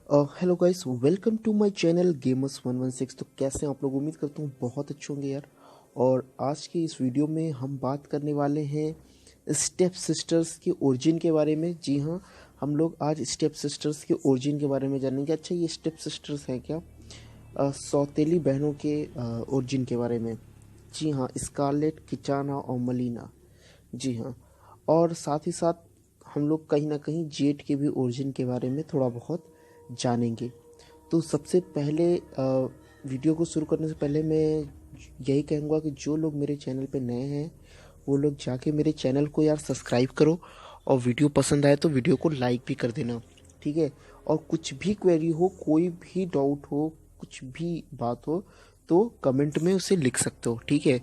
Hello guys, welcome to my channel gamers 116। तो कैसे हैं आप लोग? उम्मीद करता हूँ बहुत अच्छे होंगे यार। और आज की इस वीडियो में हम बात करने वाले हैं स्टेप सिस्टर्स के ओरिजिन के बारे में। जी हाँ, हम लोग आज स्टेप सिस्टर्स के ओरिजिन के बारे में जानेंगे। अच्छा, ये स्टेप सिस्टर्स हैं क्या? सौतेली बहनों के ओरिजिन के बारे में। जी हाँ, स्कारलेट, किचाना और मलीना। जी हाँ, और साथ ही साथ हम लोग कहीं ना कहीं जेट के भी ओरिजिन के बारे में थोड़ा बहुत जानेंगे। तो सबसे पहले वीडियो को शुरू करने से पहले मैं यही कहूँगा कि जो लोग मेरे चैनल पे नए हैं वो लोग जाके मेरे चैनल को यार सब्सक्राइब करो, और वीडियो पसंद आए तो वीडियो को लाइक भी कर देना, ठीक है? और कुछ भी क्वेरी हो, कोई भी डाउट हो, कुछ भी बात हो तो कमेंट में उसे लिख सकते हो, ठीक है?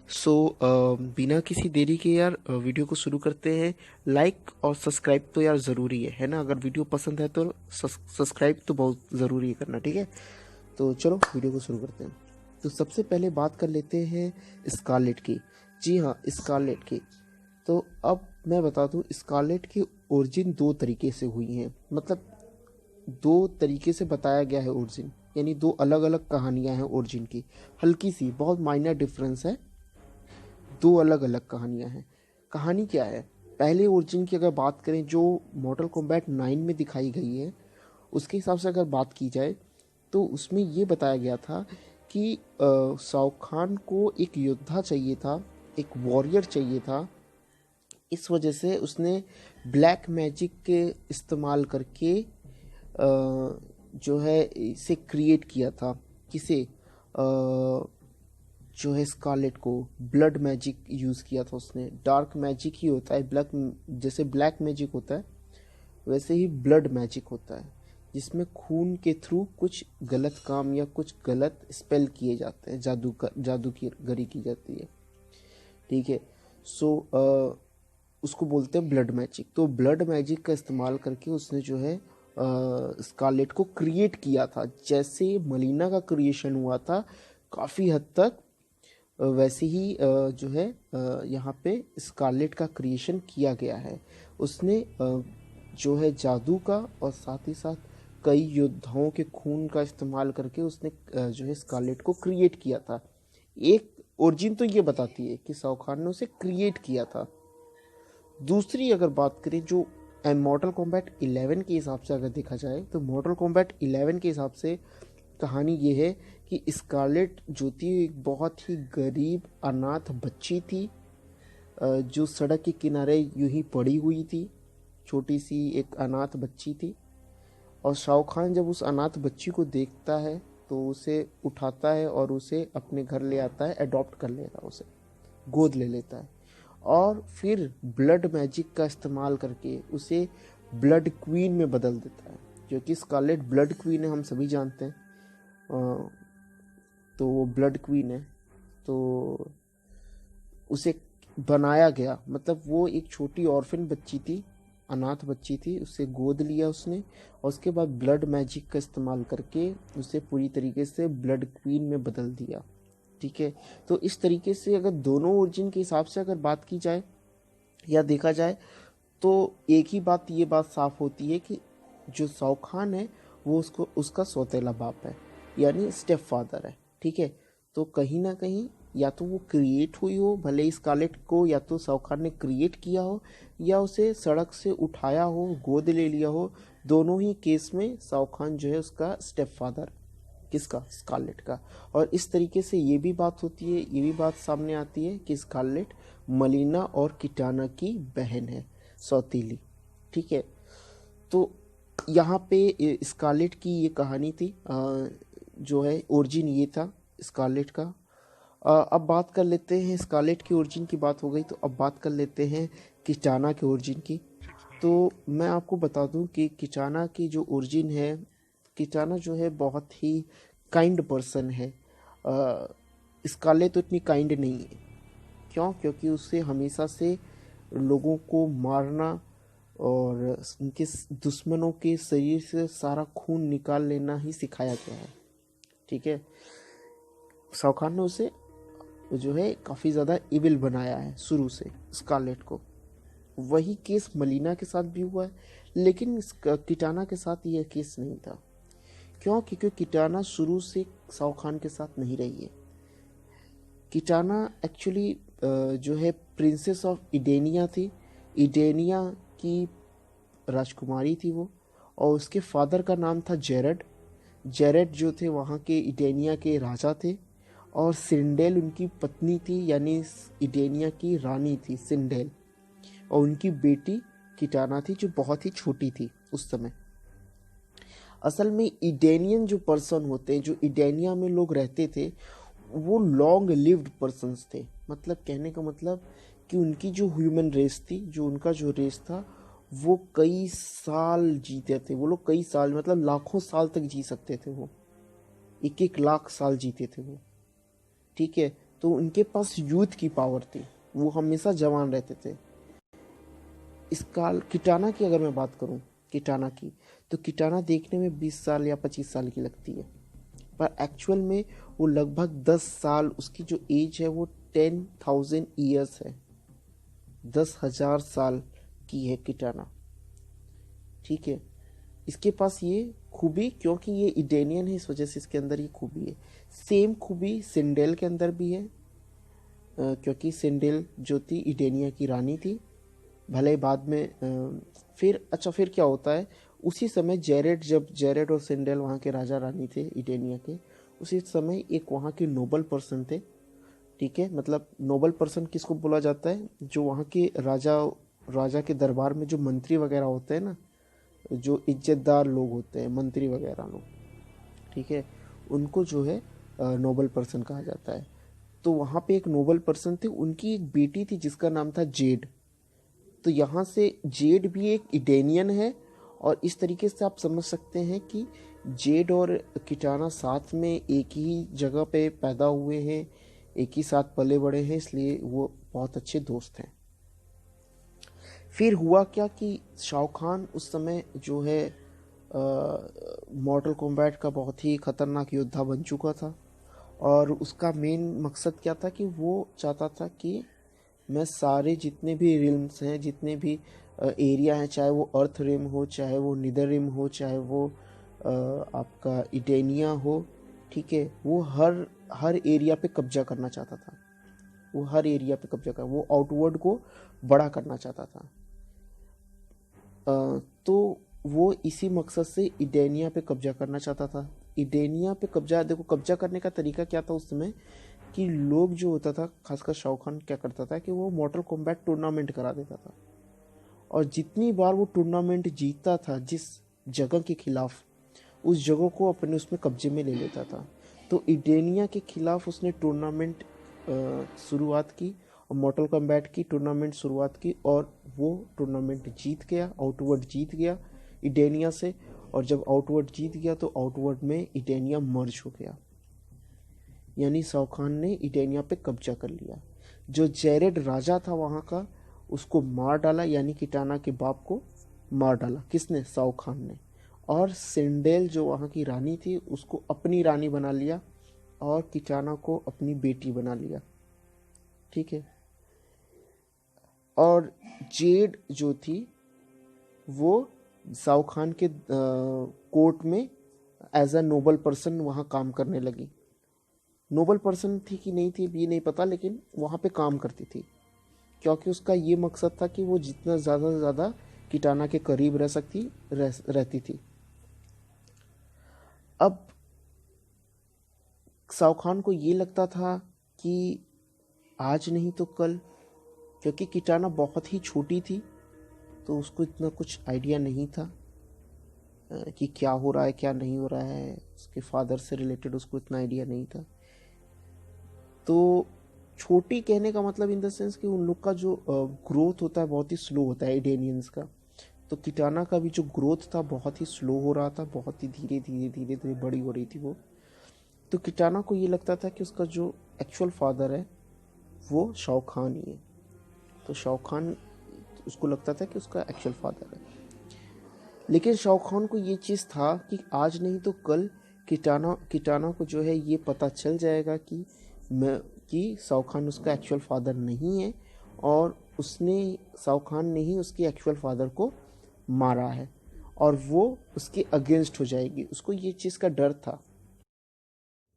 सो बिना किसी देरी के यार वीडियो को शुरू करते हैं। लाइक और सब्सक्राइब तो यार ज़रूरी है ना? अगर वीडियो पसंद है तो सब्सक्राइब तो बहुत ज़रूरी है करना, ठीक है? तो चलो वीडियो को शुरू करते हैं। तो सबसे पहले बात कर लेते हैं स्कारलेट की। जी हाँ, स्कारलेट की। तो अब मैं बता दूँ, स्कारलेट की ओरिजिन दो तरीके से हुई हैं। मतलब दो तरीके से बताया गया है ओरिजिन, यानी दो अलग अलग कहानियां हैं ओरिजिन की। हल्की सी बहुत माइनर डिफरेंस है, दो अलग अलग कहानियां हैं। कहानी क्या है? पहले ओरिजिन की अगर बात करें जो मॉर्टल कॉम्बैट 9 में दिखाई गई है, उसके हिसाब से अगर बात की जाए तो उसमें ये बताया गया था कि शाओ खान को एक योद्धा चाहिए था, एक वॉरियर चाहिए था। इस वजह से उसने ब्लैक मैजिक के इस्तेमाल करके जो है इसे क्रिएट किया था। किसे? जो है स्कारलेट को ब्लड मैजिक यूज़ किया था उसने। डार्क मैजिक ही होता है, ब्लैक, जैसे ब्लैक मैजिक होता है वैसे ही ब्लड मैजिक होता है, जिसमें खून के थ्रू कुछ गलत काम या कुछ गलत स्पेल किए जाते हैं, जादू की गरी की जाती है, ठीक है? सो उसको बोलते हैं ब्लड मैजिक। तो ब्लड मैजिक का इस्तेमाल करके उसने जो है स्कारलेट को क्रिएट किया था। जैसे मलीना का क्रिएशन हुआ था काफ़ी हद तक, वैसे ही जो है यहाँ पे स्कारलेट का क्रिएशन किया गया है। उसने जो है जादू का और साथ ही साथ कई योद्धाओं के खून का इस्तेमाल करके उसने जो है स्कारलेट को क्रिएट किया था। एक ओरिजिन तो ये बताती है कि शाओ खान ने उसे क्रिएट किया था। दूसरी अगर बात करें जो मॉर्टल कॉम्बैट 11 के हिसाब से अगर देखा जाए, तो मॉर्टल कॉम्बैट 11 के हिसाब से कहानी ये है कि स्कारलेट जो थी एक बहुत ही गरीब अनाथ बच्ची थी, जो सड़क के किनारे यूं ही पड़ी हुई थी। छोटी सी एक अनाथ बच्ची थी, और शाओ खान जब उस अनाथ बच्ची को देखता है तो उसे उठाता है और उसे अपने घर ले आता है, अडॉप्ट कर लेता है, उसे गोद ले लेता है। और फिर ब्लड मैजिक का इस्तेमाल करके उसे ब्लड क्वीन में बदल देता है, क्योंकि स्कारलेट ब्लड क्वीन है, हम सभी जानते हैं। तो वो ब्लड क्वीन है, तो उसे बनाया गया। मतलब वो एक छोटी ऑर्फन बच्ची थी, अनाथ बच्ची थी, उसे गोद लिया उसने, और उसके बाद ब्लड मैजिक का इस्तेमाल करके उसे पूरी तरीके से ब्लड क्वीन में बदल दिया, ठीक है? तो इस तरीके से अगर दोनों ओरिजिन के हिसाब से अगर बात की जाए या देखा जाए, तो एक ही बात, ये बात साफ होती है कि जो शाओ खान है वो उसको उसका सौतेला बाप है, यानी स्टेप फादर है, ठीक है? तो कहीं ना कहीं या तो वो क्रिएट हुई हो, भले इस स्कारलेट को या तो शाओ खान ने क्रिएट किया हो या उसे सड़क से उठाया हो, गोद ले लिया हो। दोनों ही केस में शाओ खान जो है उसका स्टेप फादर। किसका? स्कारलेट का। और इस तरीके से ये भी बात होती है, ये भी बात सामने आती है कि स्कारलेट मलीना और किटाना की बहन है, सौतीली, ठीक है? तो यहाँ पे स्कारलेट की ये कहानी थी, जो है ओरिजिन ये था स्कारलेट का। अब बात कर लेते हैं, स्कारलेट की ओरिजिन की बात हो गई तो अब बात कर लेते हैं किटाना के ओरिजिन की। तो मैं आपको बता दूं कि किटाना की जो ओरिजिन है, किटाना जो है बहुत ही काइंड पर्सन है। स्कारलेट तो इतनी काइंड नहीं है। क्यों? क्योंकि उसे हमेशा से लोगों को मारना और उनके दुश्मनों के शरीर से सारा खून निकाल लेना ही सिखाया गया है, ठीक है? शाओ खान ने उसे जो है काफ़ी ज़्यादा इविल बनाया है शुरू से स्कारलेट को। वही केस मलीना के साथ भी हुआ है, लेकिन किटाना के साथ यह केस नहीं था। क्यों? क्योंकि किटाना शुरू से शाहरुख खान के साथ नहीं रही है। किटाना एक्चुअली जो है प्रिंसेस ऑफ इडेनिया थी। इडेनिया की राजकुमारी थी वो, और उसके फादर का नाम था जेरड। जेरड जो थे वहाँ के इडेनिया के राजा थे, और सिंडेल उनकी पत्नी थी, यानी इडेनिया की रानी थी सिंडेल। और उनकी बेटी किटाना थी जो बहुत ही छोटी थी उस समय। असल में इडेनियन जो पर्सन होते हैं, जो इडेनिया में लोग रहते थे, वो लॉन्ग लिव्ड पर्सन्स थे। मतलब कहने का मतलब कि उनकी जो ह्यूमन रेस थी, जो उनका जो रेस था, वो कई साल जीते थे। वो लोग कई साल मतलब लाखों साल तक जी सकते थे। वो 1-1 लाख साल जीते थे वो। ठीक है, तो उनके पास यूथ की पावर थी, वो हमेशा जवान रहते थे। इस काल किटाना की अगर मैं बात करूं, किटाना की, तो किटाना देखने में 20 साल या 25 साल की लगती है, पर एक्चुअल में वो लगभग 10 साल, उसकी जो एज है वो 10,000 ईयर्स है। 10,000 साल की है किटाना। ठीक है, इसके पास ये खूबी, क्योंकि ये इडेनियन है इस वजह से इसके अंदर ये खूबी है। सेम खूबी सिंडेल के अंदर भी है, क्योंकि सिंडेल जो थी इडेनिया की रानी थी। भले बाद में फिर क्या होता है, उसी समय जब जेरेड और सिंडेल वहाँ के राजा रानी थे इडेनिया के, उसी समय एक वहाँ के नोबल पर्सन थे। ठीक है, मतलब नोबल पर्सन किसको बोला जाता है? जो वहाँ के राजा के दरबार में जो मंत्री वगैरह होते हैं ना, जो इज्जतदार लोग होते हैं, मंत्री वगैरह लोग, ठीक है, उनको जो है नोबल पर्सन कहा जाता है। तो वहाँ पे एक नोबल पर्सन थे, उनकी एक बेटी थी जिसका नाम था जेड। तो यहाँ से जेड भी एक इडेनियन है, और इस तरीके से आप समझ सकते हैं कि जेड और किटाना साथ में एक ही जगह पे पैदा हुए हैं, एक ही साथ पले बड़े हैं, इसलिए वो बहुत अच्छे दोस्त हैं। फिर हुआ क्या कि शाहरुख खान उस समय जो है मॉर्टल कॉम्बैट का बहुत ही खतरनाक योद्धा बन चुका था, और उसका मेन मकसद क्या था कि वो चाहता था कि मैं सारे जितने भी रिम्स हैं, जितने भी एरिया हैं, चाहे वो अर्थ रिम हो, चाहे वो निदर रिम हो, चाहे वो आपका इडेनिया हो, ठीक है, वो हर हर एरिया पे कब्जा करना चाहता था। वो हर एरिया पे कब्जा कर, वो आउटवर्ड को बड़ा करना चाहता था। तो वो इसी मकसद से इडेनिया पे कब्जा करना चाहता था। इडेनिया पे कब्जा, देखो कब्जा करने का तरीका क्या था उस समय, कि लोग जो होता था, खासकर शाहरुख खान क्या करता था कि वो मॉर्टल कॉम्बैट टूर्नामेंट करा देता था, और जितनी बार वो टूर्नामेंट जीतता था जिस जगह के खिलाफ, उस जगह को अपने उसमें कब्जे में ले लेता था। तो इडेनिया के खिलाफ उसने टूर्नामेंट शुरुआत की, और मॉर्टल कॉम्बैट की टूर्नामेंट शुरुआत की, और वो टूर्नामेंट जीत गया, आउटवर्ड जीत गया इडेनिया से। और जब आउटवर्ड जीत गया तो आउटवर्ड में इडेनिया मर्ज हो गया, यानी शाहरुख खान ने इडेनिया पे कब्जा कर लिया। जो जेरेड राजा था वहाँ का, उसको मार डाला, यानी किटाना के बाप को मार डाला। किसने? शाहरुख खान ने। और सिंडेल जो वहाँ की रानी थी, उसको अपनी रानी बना लिया, और किटाना को अपनी बेटी बना लिया। ठीक है, और जेड जो थी वो शाहरुख खान के कोर्ट में एज अ नोबल पर्सन वहाँ काम करने लगी। नोबल पर्सन थी कि नहीं थी ये नहीं पता, लेकिन वहाँ पे काम करती थी, क्योंकि उसका ये मकसद था कि वो जितना ज़्यादा से ज़्यादा किटाना के करीब रहती थी। अब शाहरुख खान को ये लगता था कि आज नहीं तो कल, क्योंकि किटाना बहुत ही छोटी थी, तो उसको इतना कुछ आइडिया नहीं था कि क्या हो रहा है क्या नहीं हो रहा है, उसके फादर से रिलेटेड उसको इतना आइडिया नहीं था। तो छोटी कहने का मतलब इन द सेंस कि उन लोग का जो ग्रोथ होता है बहुत ही स्लो होता है इडेनियंस का। तो किटाना का भी जो ग्रोथ था बहुत ही स्लो हो रहा था, बहुत ही धीरे धीरे धीरे धीरे बड़ी हो रही थी वो। तो किटाना को ये लगता था कि उसका जो एक्चुअल फादर है वो शाहरुख खान ही है। तो शाहरुख खान, उसको लगता था कि उसका एक्चुअल फादर है। लेकिन शाहरुख खान को ये चीज़ था कि आज नहीं तो कल किटाना को जो है ये पता चल जाएगा कि शाहरुख खान उसका एक्चुअल फादर नहीं है, और शाहरुख खान ने ही उसके एक्चुअल फादर को मारा है। और वो उसके अगेंस्ट हो जाएगी। उसको ये चीज़ का डर था।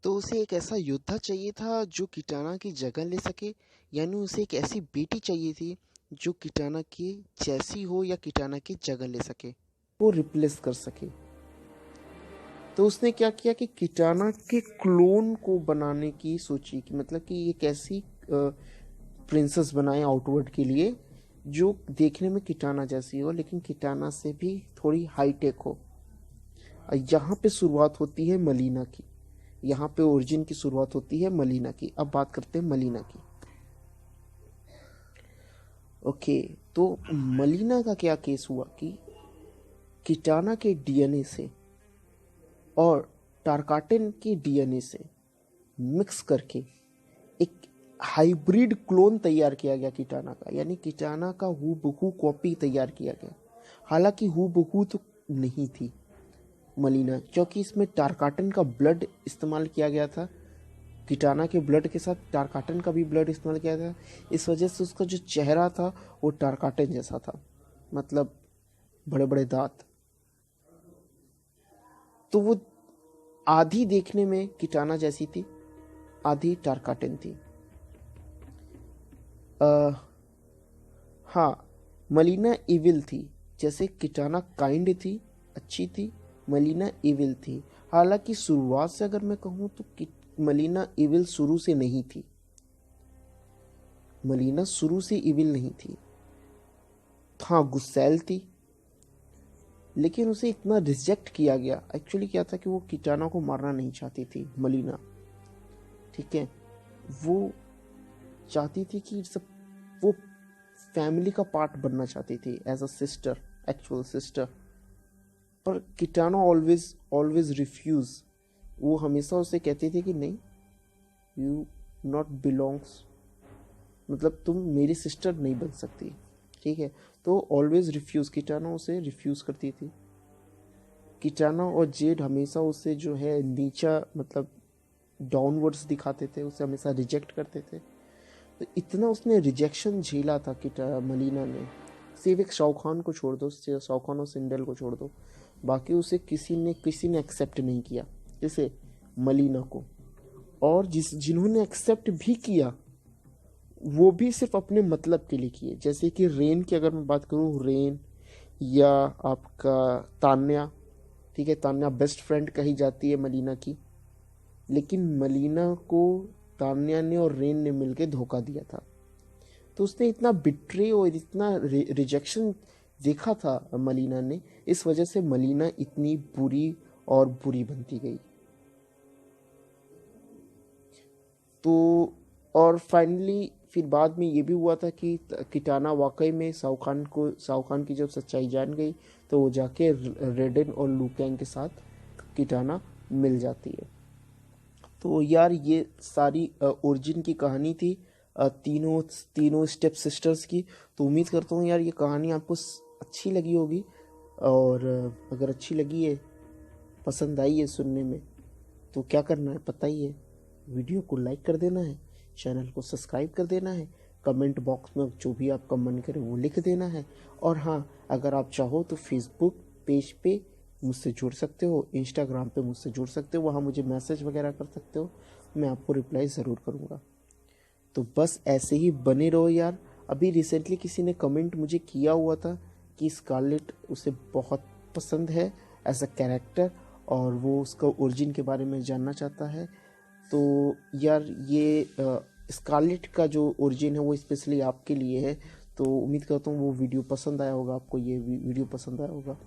तो उसे एक ऐसा योद्धा चाहिए था जो किटाना की जगह ले सके, यानी उसे एक ऐसी बेटी चाहिए थी जो किटाना की जैसी हो या किटाना की जगह ले सके, वो रिप्लेस कर सके। तो उसने क्या किया कि किटाना के क्लोन को बनाने की सोची, कि मतलब कि एक ऐसी प्रिंसेस बनाए आउटवर्ड के लिए जो देखने में किटाना जैसी हो लेकिन किटाना से भी थोड़ी हाईटेक हो। यहाँ पे शुरुआत होती है मलीना की, यहाँ पे ओरिजिन की शुरुआत होती है मलीना की। अब बात करते हैं मलीना की। ओके, तो मलीना का क्या केस हुआ कि किटाना के डीएनए से और टारकाटिन के डीएनए से मिक्स करके एक हाइब्रिड क्लोन तैयार किया गया किटाना का, यानी किटाना का हूबहू कॉपी तैयार किया गया। हालांकि हूबहू तो नहीं थी मलीना, क्योंकि इसमें टारकाटिन का ब्लड इस्तेमाल किया गया था। किटाना के ब्लड के साथ टारकाटिन का भी ब्लड इस्तेमाल किया था। इस वजह से उसका जो चेहरा था वो टारकाटिन जैसा था, मतलब बड़े बड़े दांत। तो वो आधी देखने में किटाना जैसी थी, आधी टारकाटिन थी। हाँ, मलीना इविल थी। जैसे किटाना काइंड थी, अच्छी थी, मलीना इविल थी। हालांकि शुरुआत से अगर मैं कहूँ तो मलीना इविल शुरू से नहीं थी। मलीना शुरू से इविल नहीं थी। हाँ, गुस्सैल थी, लेकिन उसे इतना रिजेक्ट किया गया। एक्चुअली क्या था कि वो किटाना को मारना नहीं चाहती थी मलीना, ठीक है। वो चाहती थी कि सब, वो फैमिली का पार्ट बनना चाहती थी as a sister, actual sister. पर किटाना ऑलवेज ऑलवेज रिफ्यूज। वो हमेशा उसे कहती थी कि नहीं, यू नॉट बिलोंग्स, मतलब तुम मेरी सिस्टर नहीं बन सकती, ठीक है। तो ऑलवेज रिफ्यूज, किटाना उसे रिफ्यूज करती थी। किटाना और जेड हमेशा उसे जो है नीचा, मतलब डाउनवर्ड्स दिखाते थे, उसे हमेशा रिजेक्ट करते थे। तो इतना उसने रिजेक्शन झेला था मलीना ने। सिर्फ एक शाहरुख को छोड़ दो, शाहरुख और सिंडल को छोड़ दो, बाकी उसे किसी ने एक्सेप्ट नहीं किया, जैसे मलीना को। और जिन्होंने एक्सेप्ट भी किया वो भी सिर्फ अपने मतलब के लिए किए। जैसे कि रेन की अगर मैं बात करूँ, रेन या आपका तान्या, ठीक है, तान्या बेस्ट फ्रेंड कही जाती है मलीना की, लेकिन मलीना को तान्या ने और रेन ने मिलकर धोखा दिया था। तो उसने इतना बिट्रे और इतना रिजेक्शन देखा था मलीना ने, इस वजह से मलीना इतनी बुरी और बुरी बनती गई। तो और फाइनली फिर बाद में ये भी हुआ था कि किटाना वाकई में शाहरुख खान की जब सच्चाई जान गई तो वो जाके रेडन और लुकैंग के साथ किटाना मिल जाती है। तो यार ये सारी ओरिजिन की कहानी थी, तीनों तीनों स्टेप सिस्टर्स की। तो उम्मीद करता हूँ यार ये कहानी आपको अच्छी लगी होगी। और अगर अच्छी लगी है, पसंद आई है सुनने में, तो क्या करना है पता ही है, वीडियो को लाइक कर देना है, चैनल को सब्सक्राइब कर देना है, कमेंट बॉक्स में जो भी आपका मन करे वो लिख देना है। और हाँ, अगर आप चाहो तो फेसबुक पेज पे मुझसे जुड़ सकते हो, इंस्टाग्राम पे मुझसे जुड़ सकते हो, वहाँ मुझे मैसेज वगैरह कर सकते हो, मैं आपको रिप्लाई ज़रूर करूँगा। तो बस ऐसे ही बने रहो यार। अभी रिसेंटली किसी ने कमेंट मुझे किया हुआ था कि स्कारलेट उसे बहुत पसंद है एज अ कैरेक्टर, और वो उसका ओरिजिन के बारे में जानना चाहता है। तो यार ये स्कारलेट का जो ओरिजिन है वो स्पेशली आपके लिए है। तो उम्मीद करता हूँ वो वीडियो पसंद आया होगा आपको, ये वीडियो पसंद आया होगा।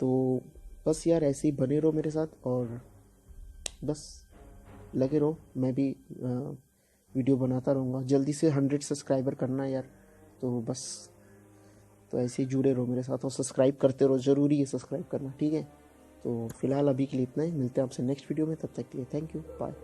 तो बस यार ऐसे ही बने रहो मेरे साथ, और बस लगे रहो। मैं भी वीडियो बनाता रहूँगा। जल्दी से 100 सब्सक्राइबर करना है यार। तो बस, तो ऐसे ही जुड़े रहो मेरे साथ और सब्सक्राइब करते रहो, ज़रूरी है सब्सक्राइब करना, ठीक है। तो फिलहाल अभी के लिए इतना ही, मिलते हैं आपसे नेक्स्ट वीडियो में, तब तक के लिए थैंक यू, बाय।